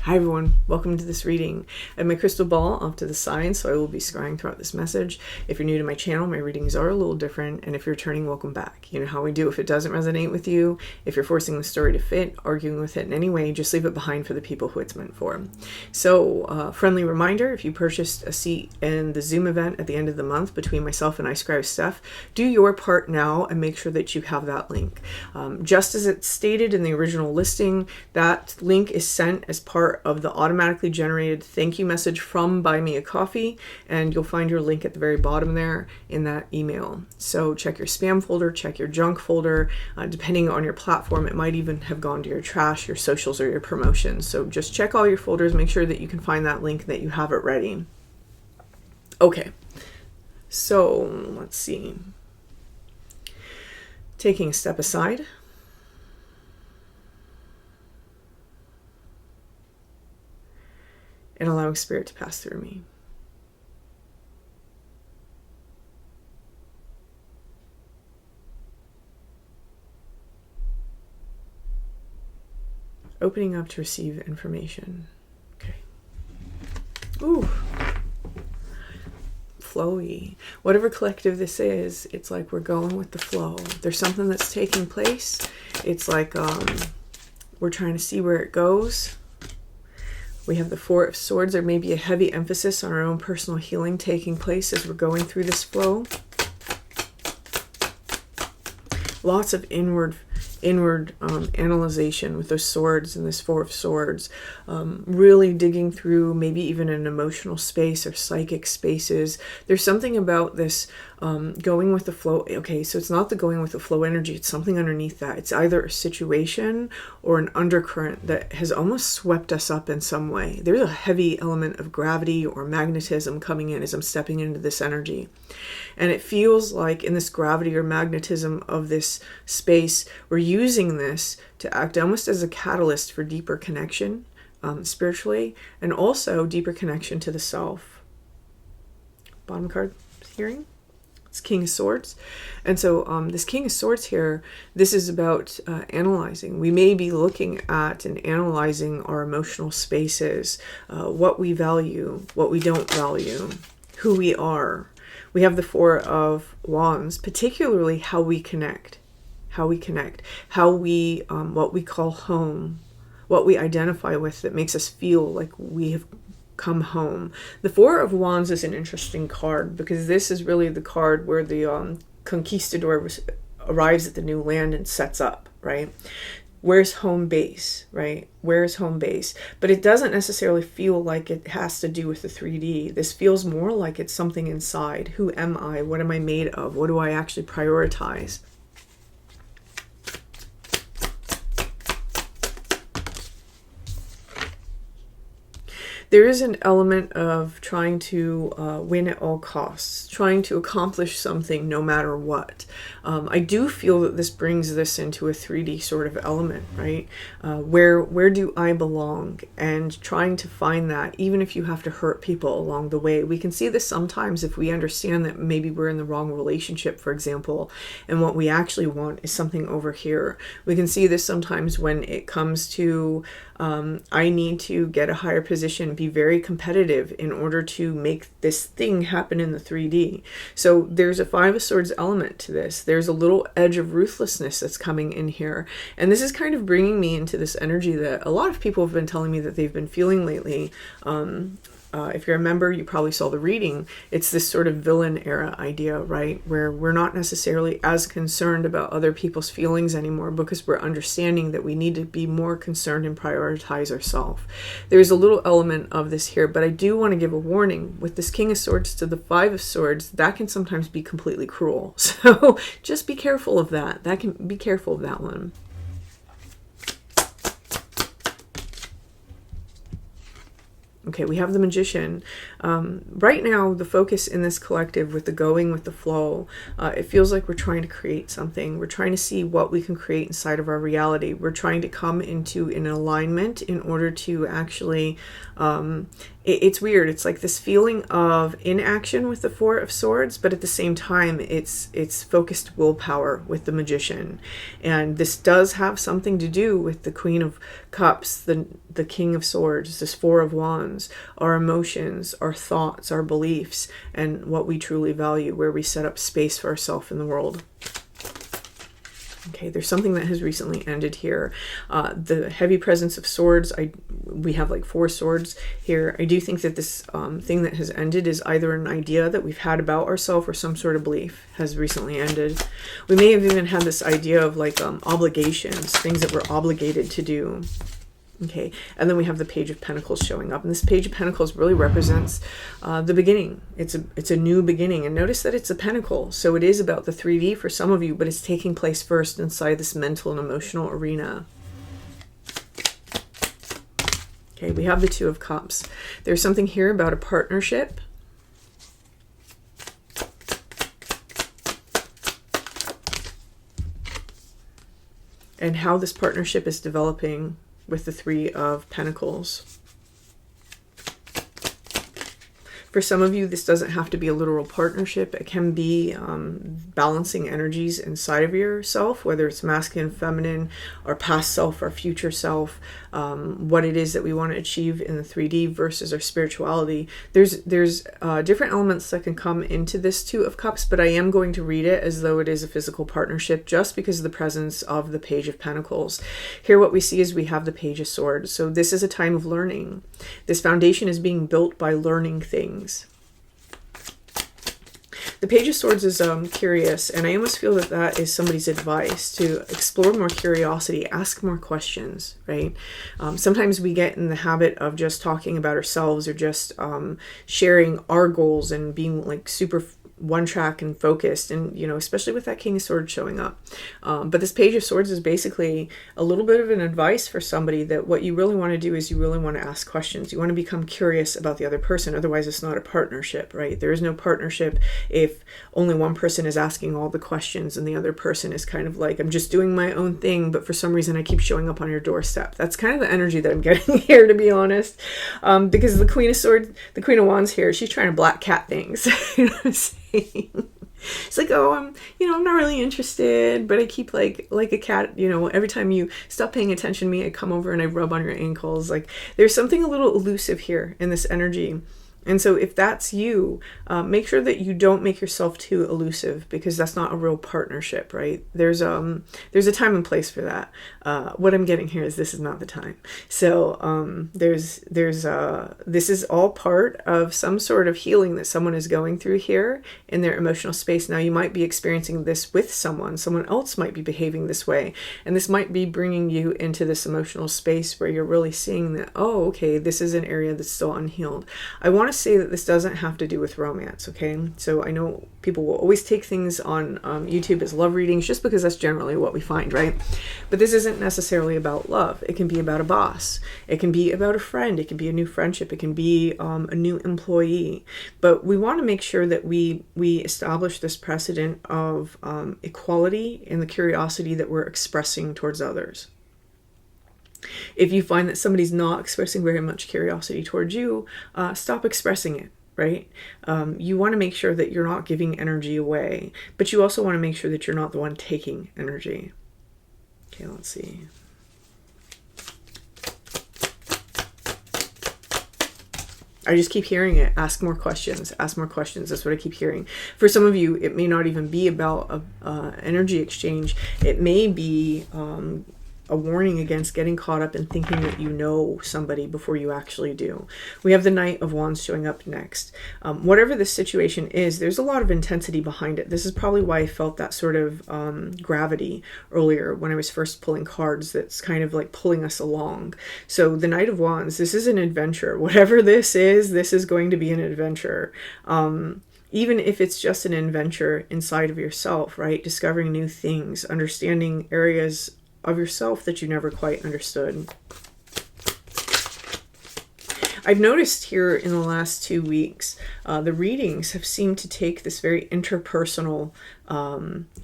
Hi everyone, welcome to this reading. I have my crystal ball off to the side, so I will be scrying throughout this message. If you're new to my channel, my readings are a little different, and if you're returning, welcome back. You know how we do. If it doesn't resonate with you, if you're forcing the story to fit, arguing with it in any way, just leave it behind for the people who it's meant for. So, friendly reminder, if you purchased a seat in the Zoom event at the end of the month between myself and I Scribe Steph, do your part now and make sure that you have that link. Just as it's stated in the original listing, that link is sent as part of the automatically generated thank you message from Buy Me a Coffee, and you'll find your link at the very bottom there in that email. So check your spam folder, check your junk folder. Depending on your platform, it might even have gone to your trash, your socials, or your promotions. So just check all your folders, make sure that you can find that link, that you have it ready. Okay, so let's see. Taking a step aside. And allowing spirit to pass through me. Opening up to receive information. Okay. Ooh. Flowy. Whatever collective this is, it's like we're going with the flow. There's something that's taking place. It's like we're trying to see where it goes. We have the Four of Swords. There may be a heavy emphasis on our own personal healing taking place as we're going through this flow. Lots of inward analyzation with those swords and this Four of Swords. Really digging through maybe even an emotional space or psychic spaces. There's something about this going with the flow. Okay, so it's not the going with the flow energy. It's something underneath that. It's either a situation or an undercurrent that has almost swept us up in some way. There's a heavy element of gravity or magnetism coming in as I'm stepping into this energy. And it feels like in this gravity or magnetism of this space, we're using this to act almost as a catalyst for deeper connection spiritually, and also deeper connection to the self. Bottom card, hearing. It's King of Swords. And so this King of Swords here, this is about analyzing. We may be looking at and analyzing our emotional spaces, what we value, what we don't value, who we are. We have the Four of Wands, particularly how we connect, how we, what we call home, what we identify with that makes us feel like we have come home. The Four of Wands is an interesting card because this is really the card where the conquistador arrives at the new land and sets up, right? Where's home base, right? Where's home base? But it doesn't necessarily feel like it has to do with the 3D. This feels more like it's something inside. Who am I? What am I made of? What do I actually prioritize? There is an element of trying to win at all costs, trying to accomplish something no matter what. I do feel that this brings this into a 3D sort of element, right? Where do I belong? And trying to find that, even if you have to hurt people along the way. We can see this sometimes if we understand that maybe we're in the wrong relationship, for example, and what we actually want is something over here. We can see this sometimes when it comes to I need to get a higher position, be very competitive in order to make this thing happen in the 3D. So there's a Five of Swords element to this. There's a little edge of ruthlessness that's coming in here. And this is kind of bringing me into this energy that a lot of people have been telling me that they've been feeling lately. If you remember, you probably saw the reading. It's this sort of villain era idea, right? Where we're not necessarily as concerned about other people's feelings anymore because we're understanding that we need to be more concerned and prioritize ourselves. There's a little element of this here, but I do want to give a warning. With this King of Swords to the Five of Swords, that can sometimes be completely cruel. So just be careful of that. Be careful of that one. Okay, we have the Magician. Right now, the focus in this collective with the going with the flow, it feels like we're trying to create something. We're trying to see what we can create inside of our reality. We're trying to come into an alignment in order to actually, it's weird. It's like this feeling of inaction with the Four of Swords, but at the same time, it's focused willpower with the Magician. And this does have something to do with the Queen of Cups, the King of Swords, this Four of Wands, our emotions, our thoughts, our beliefs, and what we truly value, where we set up space for ourselves in the world. Okay, there's something that has recently ended here. The heavy presence of swords, we have like 4 swords here. I do think that this thing that has ended is either an idea that we've had about ourselves or some sort of belief has recently ended. We may have even had this idea of like obligations, things that we're obligated to do. Okay, and then we have the Page of Pentacles showing up, and this Page of Pentacles really represents the beginning. It's a new beginning, and notice that it's a pentacle, so it is about the 3D for some of you, but it's taking place first inside this mental and emotional arena. Okay, we have the Two of Cups. There's something here about a partnership. And how this partnership is developing with the Three of Pentacles. For some of you, this doesn't have to be a literal partnership. It can be balancing energies inside of yourself, whether it's masculine, feminine, our past self, our future self, what it is that we want to achieve in the 3D versus our spirituality. There's different elements that can come into this Two of Cups, but I am going to read it as though it is a physical partnership just because of the presence of the Page of Pentacles. Here what we see is we have the Page of Swords. So this is a time of learning. This foundation is being built by learning things. The Page of Swords is curious, and I almost feel that that is somebody's advice to explore more curiosity, ask more questions, right? Sometimes we get in the habit of just talking about ourselves or just sharing our goals and being like super one track and focused, and you know, especially with that King of Swords showing up. But this Page of Swords is basically a little bit of an advice for somebody that what you really want to do is you really want to ask questions. You want to become curious about the other person. Otherwise, it's not a partnership, right? There is no partnership if only one person is asking all the questions and the other person is kind of like, I'm just doing my own thing, but for some reason I keep showing up on your doorstep. That's kind of the energy that I'm getting here, to be honest. Because the Queen of Swords, the Queen of Wands here, she's trying to black cat things. You know what I'm saying? It's like, oh, I'm not really interested, but I keep like a cat, every time you stop paying attention to me, I come over and I rub on your ankles. Like there's something a little elusive here in this energy. And so if that's you, make sure that you don't make yourself too elusive, because that's not a real partnership, right? There's a time and place for that. What I'm getting here is this is not the time. So this is all part of some sort of healing that someone is going through here in their emotional space. Now you might be experiencing this with someone else might be behaving this way, and this might be bringing you into this emotional space where you're really seeing that, oh, okay, this is an area that's still unhealed. I want to say that this doesn't have to do with romance, okay? So I know people will always take things on YouTube as love readings just because that's generally what we find, right? But this isn't necessarily about love. It can be about a boss. It can be about a friend. It can be a new friendship. It can be a new employee. But we want to make sure that we establish this precedent of equality and the curiosity that we're expressing towards others. If you find that somebody's not expressing very much curiosity towards you, stop expressing it, right? You want to make sure that you're not giving energy away, but you also want to make sure that you're not the one taking energy. Okay, let's see. I just keep hearing it. Ask more questions. Ask more questions. That's what I keep hearing. For some of you, it may not even be about energy exchange. It may be a warning against getting caught up in thinking that you know somebody before you actually do. We have the Knight of Wands showing up next. Whatever this situation is, there's a lot of intensity behind it. This is probably why I felt that sort of gravity earlier when I was first pulling cards that's kind of like pulling us along. So the Knight of Wands, this is an adventure. Whatever this is going to be an adventure. Even if it's just an adventure inside of yourself, right? Discovering new things, understanding areas of yourself that you never quite understood. I've noticed here in the last 2 weeks, the readings have seemed to take this very interpersonal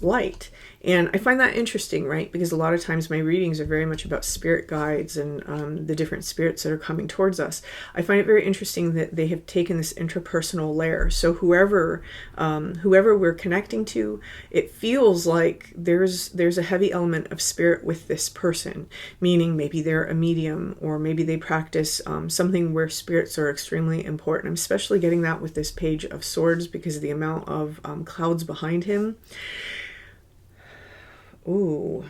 light. And I find that interesting, right? Because a lot of times my readings are very much about spirit guides and the different spirits that are coming towards us. I find it very interesting that they have taken this interpersonal layer. So whoever we're connecting to, it feels like there's a heavy element of spirit with this person, meaning maybe they're a medium, or maybe they practice something where spirits are extremely important. I'm especially getting that with this Page of Swords because of the amount of clouds behind him. Ooh,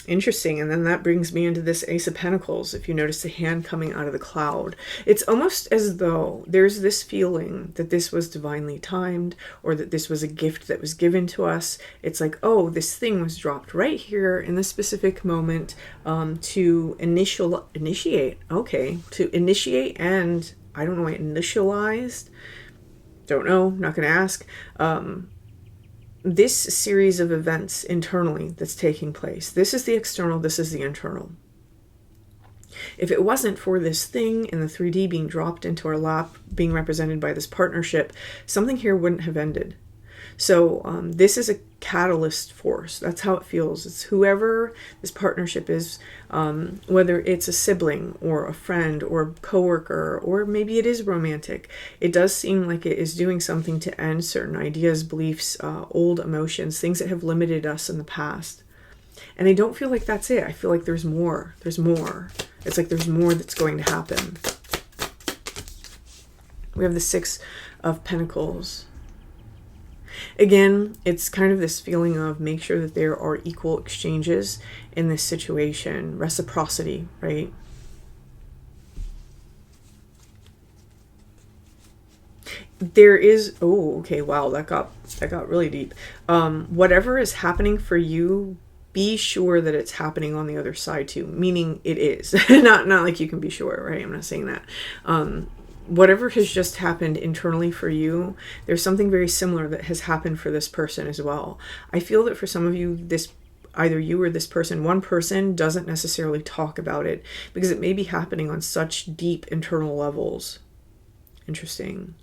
interesting. And then that brings me into this Ace of Pentacles. If you notice the hand coming out of the cloud, it's almost as though there's this feeling that this was divinely timed, or that this was a gift that was given to us. It's like, oh, this thing was dropped right here in this specific moment to initiate. Okay, to initiate, and I don't know what initialized. Don't know, not going to ask. This series of events internally that's taking place. This is the external, this is the internal. If it wasn't for this thing in the 3D being dropped into our lap, being represented by this partnership, something here wouldn't have ended. So this is a catalyst force. That's how it feels. It's whoever this partnership is, whether it's a sibling or a friend or a coworker, or maybe it is romantic. It does seem like it is doing something to end certain ideas, beliefs, old emotions, things that have limited us in the past. And I don't feel like that's it. I feel like there's more. There's more. It's like there's more that's going to happen. We have the Six of Pentacles. Again, it's kind of this feeling of make sure that there are equal exchanges in this situation. Reciprocity, right? There is, oh, okay, wow, that got really deep. Whatever is happening for you, be sure that it's happening on the other side too. Meaning it is. not like you can be sure, right? I'm not saying that. Whatever has just happened internally for you, there's something very similar that has happened for this person as well. I feel that for some of you, this, either you or this person, one person doesn't necessarily talk about it because it may be happening on such deep internal levels. Interesting.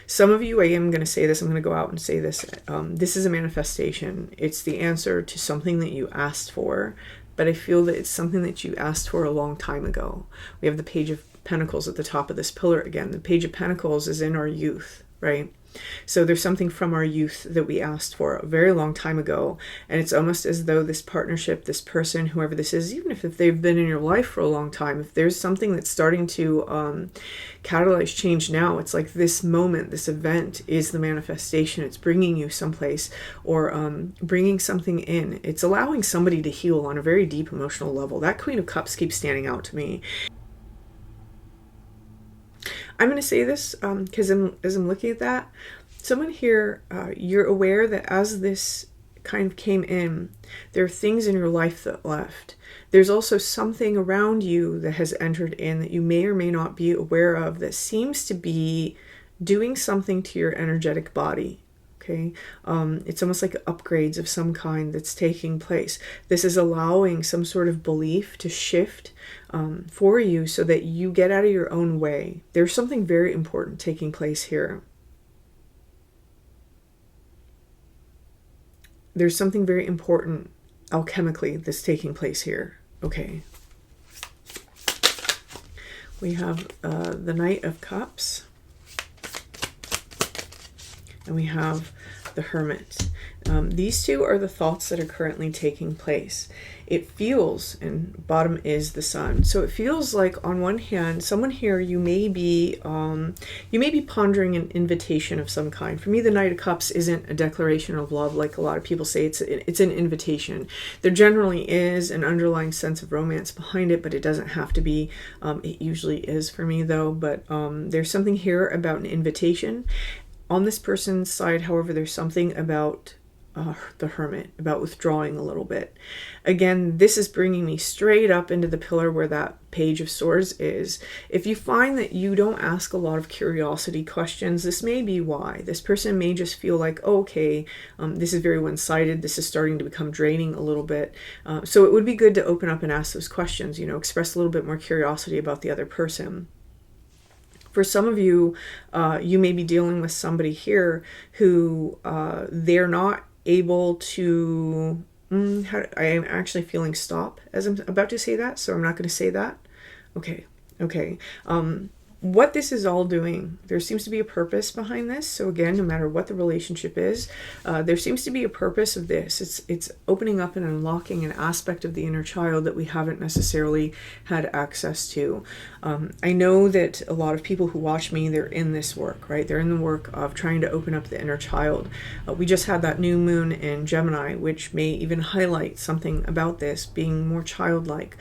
Some of you, I am going to say this, I'm going to go out and say this. This is a manifestation. It's the answer to something that you asked for, but I feel that it's something that you asked for a long time ago. We have the Page of Pentacles at the top of this pillar again. The Page of Pentacles is in our youth, right? So there's something from our youth that we asked for a very long time ago, and it's almost as though this partnership, this person, whoever this is, even if they've been in your life for a long time, if there's something that's starting to catalyze change now, it's like this moment, this event is the manifestation. It's bringing you someplace, or bringing something in. It's allowing somebody to heal on a very deep emotional level. That Queen of Cups keeps standing out to me. I'm going to say this because as I'm looking at that, someone here, you're aware that as this kind of came in, there are things in your life that left. There's also something around you that has entered in that you may or may not be aware of that seems to be doing something to your energetic body. Okay, it's almost like upgrades of some kind that's taking place. This is allowing some sort of belief to shift for you so that you get out of your own way. There's something very important taking place here. There's something very important alchemically that's taking place here. Okay. We have the Knight of Cups. And we have the Hermit. These two are the thoughts that are currently taking place. It feels, and bottom is the Sun. So it feels like on one hand, someone here, you may be pondering an invitation of some kind. For me, the Knight of Cups isn't a declaration of love like a lot of people say. It's an invitation. There generally is an underlying sense of romance behind it, but it doesn't have to be. It usually is for me though. But there's something here about an invitation. On this person's side, however, there's something about the Hermit, about withdrawing a little bit. Again, this is bringing me straight up into the pillar where that Page of Swords is. If you find that you don't ask a lot of curiosity questions, this may be why. This person may just feel like, oh, okay, this is very one-sided. This is starting to become draining a little bit. So it would be good to open up and ask those questions, express a little bit more curiosity about the other person. For some of you, you may be dealing with somebody here who they're not able to... I am actually feeling stop as I'm about to say that, so I'm not going to say that. Okay. What this is all doing, there seems to be a purpose behind this. So again, no matter what the relationship is, there seems to be a purpose of this. It's opening up and unlocking an aspect of the inner child that we haven't necessarily had access to. I know that a lot of people who watch me, they're in this work, right? They're in the work of trying to open up the inner child. We just had that new moon in Gemini, which may even highlight something about this, being more childlike,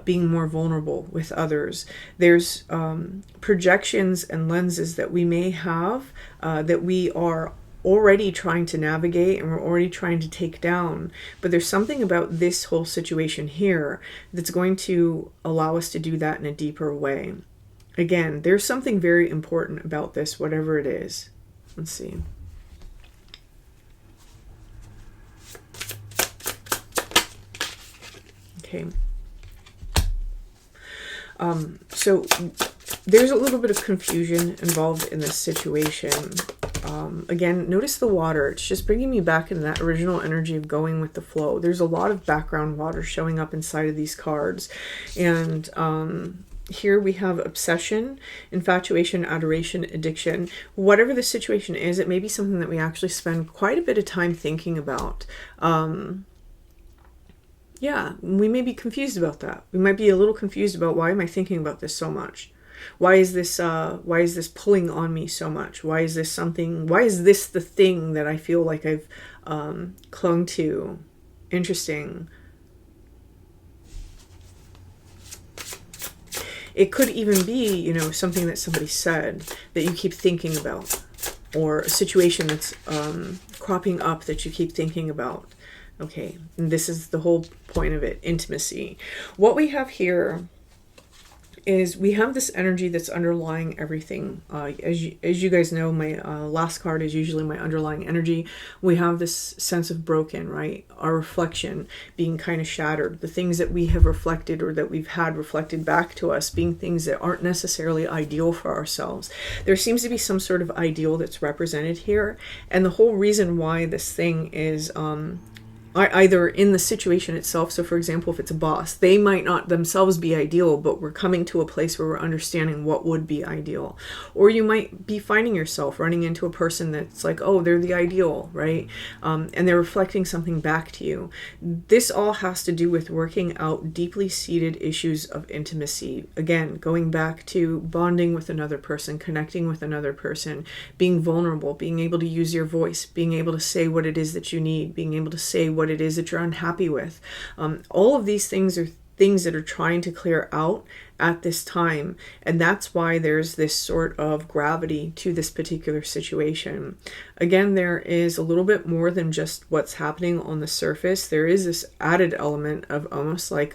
being more vulnerable with others. There's projections and lenses that we may have that we are already trying to navigate and we're already trying to take down. But there's something about this whole situation here that's going to allow us to do that in a deeper way. Again, there's something very important about this, whatever it is. Let's see. Okay. So there's a little bit of confusion involved in this situation. Again, notice the water. It's just bringing me back into that original energy of going with the flow. There's a lot of background water showing up inside of these cards. And here we have obsession, infatuation, adoration, addiction. Whatever the situation is, it may be something that we actually spend quite a bit of time thinking about. Yeah, we may be confused about that. We might be a little confused about, why am I thinking about this so much? Why is this pulling on me so much? Why is this the thing that I feel like I've clung to? Interesting. It could even be, something that somebody said that you keep thinking about, or a situation that's cropping up that you keep thinking about. Okay, and this is the whole point of it, intimacy. What we have here is we have this energy that's underlying everything. As you guys know, my last card is usually my underlying energy. We have this sense of broken, right? Our reflection being kind of shattered. The things that we have reflected or that we've had reflected back to us being things that aren't necessarily ideal for ourselves. There seems to be some sort of ideal that's represented here. And the whole reason why this thing is... either in the situation itself, so for example, if it's a boss, they might not themselves be ideal, but we're coming to a place where we're understanding what would be ideal. Or you might be finding yourself running into a person that's like, oh, they're the ideal, right? And they're reflecting something back to you. This all has to do with working out deeply seated issues of intimacy. Again, going back to bonding with another person, connecting with another person, being vulnerable, being able to use your voice, being able to say what it is that you need, being able to say what it is that you're unhappy with. All of these things are things that are trying to clear out at this time, and that's why there's this sort of gravity to this particular situation. Again, there is a little bit more than just what's happening on the surface. There is this added element of almost like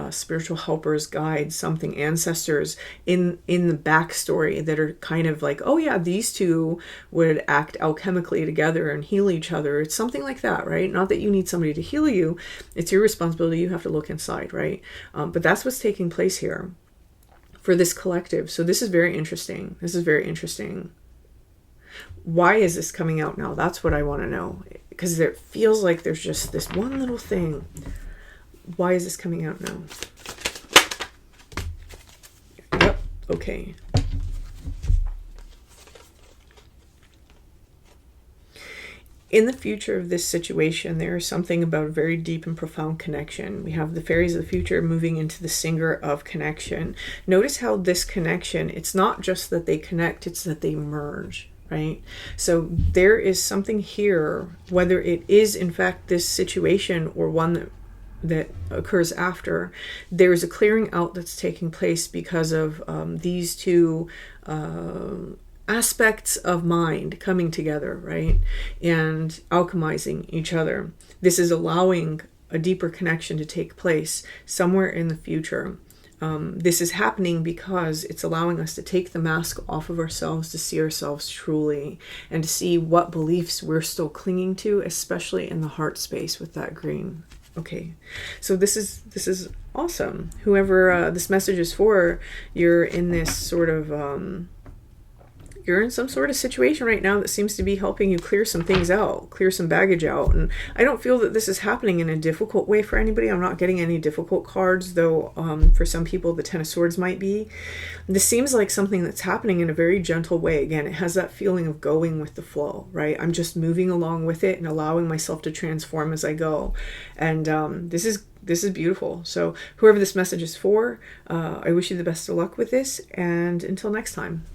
spiritual helpers, guides, something, ancestors in the backstory that are kind of like, oh yeah, these two would act alchemically together and heal each other. It's something like that, right? Not that you need somebody to heal you. It's your responsibility. You have to look inside, right? But that's what's taking place here for this collective. So this is very interesting. This is very interesting. Why is this coming out now? That's what I want to know. Because it feels like there's just this one little thing. Why is this coming out now? Yep, okay. In the future of this situation, there is something about a very deep and profound connection. We have the fairies of the future moving into the singer of connection. Notice how this connection, it's not just that they connect, it's that they merge. Right? So there is something here, whether it is in fact this situation or one that occurs after, there's a clearing out that's taking place because of these two aspects of mind coming together, right? And alchemizing each other. This is allowing a deeper connection to take place somewhere in the future. This is happening because it's allowing us to take the mask off of ourselves, to see ourselves truly, and to see what beliefs we're still clinging to, especially in the heart space with that green. Okay, so this is awesome. Whoever this message is for, you're in this sort of you're in some sort of situation right now that seems to be helping you clear some things out, clear some baggage out. And I don't feel that this is happening in a difficult way for anybody. I'm not getting any difficult cards, though for some people the Ten of Swords might be. This seems like something that's happening in a very gentle way. Again, it has that feeling of going with the flow, right? I'm just moving along with it and allowing myself to transform as I go. And this is beautiful. So whoever this message is for, I wish you the best of luck with this. And until next time.